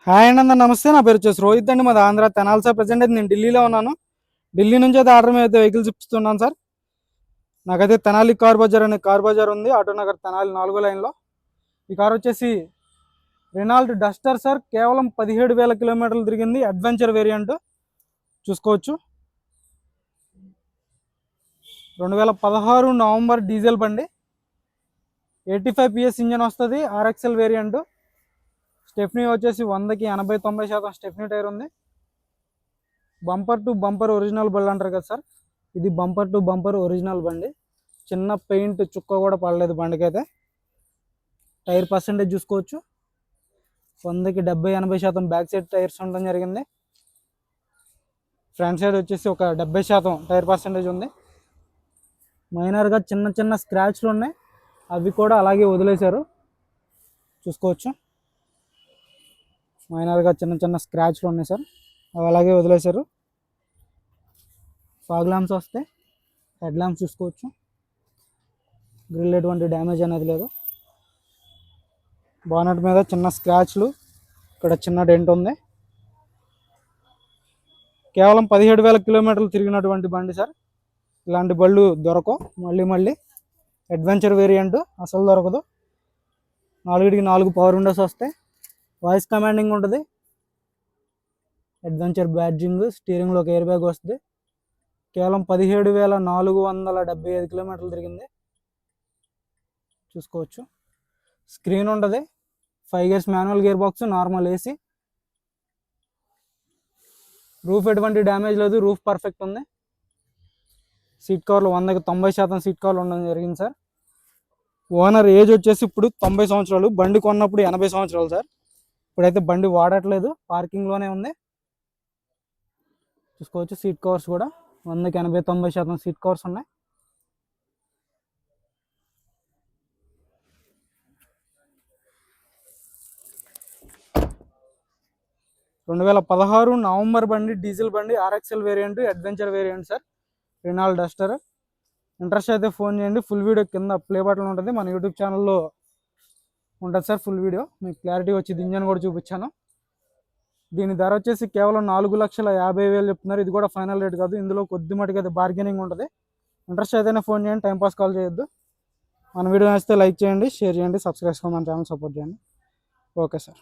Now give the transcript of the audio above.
Hi అండి అందరూ నమస్తే. నా పేరు వచ్చేసి రోహిత్ అండి. మాది ఆంధ్ర తెనాలి సార్. ప్రజెంట్ అయితే నేను ఢిల్లీలో ఉన్నాను. ఢిల్లీ నుంచి అయితే ఆర్డర్ మీద అయితే వెహికల్స్ ఇస్తున్నాను సార్. నాకైతే తెనాలి కార్ బజార్ అనే కార్ బజార్ ఉంది, ఆటో నగర్ తెనాలి 4వ లైన్లో. ఈ కార్ వచ్చేసి రెనాల్ట్ డస్టర్ సార్. కేవలం 17,000 కిలోమీటర్లు తిరిగింది. అడ్వెంచర్ వేరియంట్ చూసుకోవచ్చు. 2016 నవంబర్ డీజిల్ బండి. 85 PS ఇంజన్ వస్తుంది. RXL variant. స్టెఫ్నీ వచ్చేసి 100కి 80-90% స్టెఫ్నీ టైర్ ఉంది. బంపర్ టు బంపర్ ఒరిజినల్ బండి అంటారు కదా సార్, ఇది బంపర్ టు బంపర్ ఒరిజినల్ బండి. చిన్న పెయింట్ చుక్క కూడా పడలేదు బండికి అయితే. టైర్ పర్సెంటేజ్ చూసుకోవచ్చు. 100కి 70-80% బ్యాక్ సైడ్ టైర్స్ ఉండడం జరిగింది. ఫ్రంట్ సైడ్ వచ్చేసి ఒక 70% టైర్ పర్సెంటేజ్ ఉంది. మైనర్గా చిన్న చిన్న స్క్రాచ్లు ఉన్నాయి, అవి కూడా అలాగే వదిలేశారు చూసుకోవచ్చు. మైనర్గా చిన్న చిన్న స్క్రాచ్లు ఉన్నాయి సార్, అవి అలాగే వదిలేశారు. ఫాగ్ ల్యాంప్స్ వస్తే హెడ్ ల్యాంప్స్ చూసుకోవచ్చు. గ్రిల్ ఎటువంటి డ్యామేజ్ అనేది లేదు. బానెట్ మీద చిన్న స్క్రాచ్లు, ఇక్కడ చిన్న డెంట్ ఉంది. కేవలం 17,000 కిలోమీటర్లు తిరిగినటువంటి బండి సార్. ఇలాంటి బళ్ళు దొరకవు మళ్ళీ. అడ్వెంచర్ వేరియంట్ అసలు దొరకదు. 4కి 4 పవర్ విండోస్ వస్తాయి. వాయిస్ కమాండింగ్ ఉంటుంది. Adventure badging. స్టీరింగ్లో ఒక ఎయిర్ బ్యాగ్ వస్తుంది. కేవలం 17,475 కిలోమీటర్లు తిరిగింది చూసుకోవచ్చు. స్క్రీన్ ఉంటుంది. 5 gears manual gear box, normal AC. Roof ఎటువంటి డ్యామేజ్ లేదు, రూఫ్ పర్ఫెక్ట్ ఉంది. సీట్ కవర్లు 100కి 90% సీట్ కవర్లు ఉండడం జరిగింది సార్. ఓనర్ ఏజ్ వచ్చేసి ఇప్పుడు 90 సంవత్సరాలు. బండి కొన్నప్పుడు 80 సంవత్సరాలు సార్. ఇప్పుడైతే బండి వాడట్లేదు, పార్కింగ్లోనే ఉంది చూసుకోవచ్చు. సీట్ కవర్స్ కూడా 100కి 80-90% సీట్ కవర్స్ ఉన్నాయి. రెండు 2016 నవంబర్ బండి, డీజిల్ బండి, RXL variant, adventure variant sir. Renault Duster. Interest అయితే ఫోన్ చేయండి. ఫుల్ వీడియో కింద ప్లే బటన్ ఉంటుంది, మన యూట్యూబ్ ఛానల్లో ఉంటుంది సార్. ఫుల్ వీడియో మీకు క్లారిటీ వచ్చింది. ఇంజన్ కూడా చూపించాను. దీని ధర వచ్చేసి కేవలం 4,50,000 చెప్తున్నారు. ఇది కూడా ఫైనల్ రేట్ కాదు, ఇందులో కొద్ది మటుకు అయితే బార్గెనింగ్ ఉంటుంది. ఇంట్రెస్ట్ అయితేనే ఫోన్ చేయండి, టైంపాస్ కాల్ చేయొద్దు. మన వీడియో నచ్చితే లైక్ చేయండి, షేర్ చేయండి, సబ్స్క్రైబ్ చేసుకోండి, మన ఛానల్ సపోర్ట్ చేయండి. Okay sir.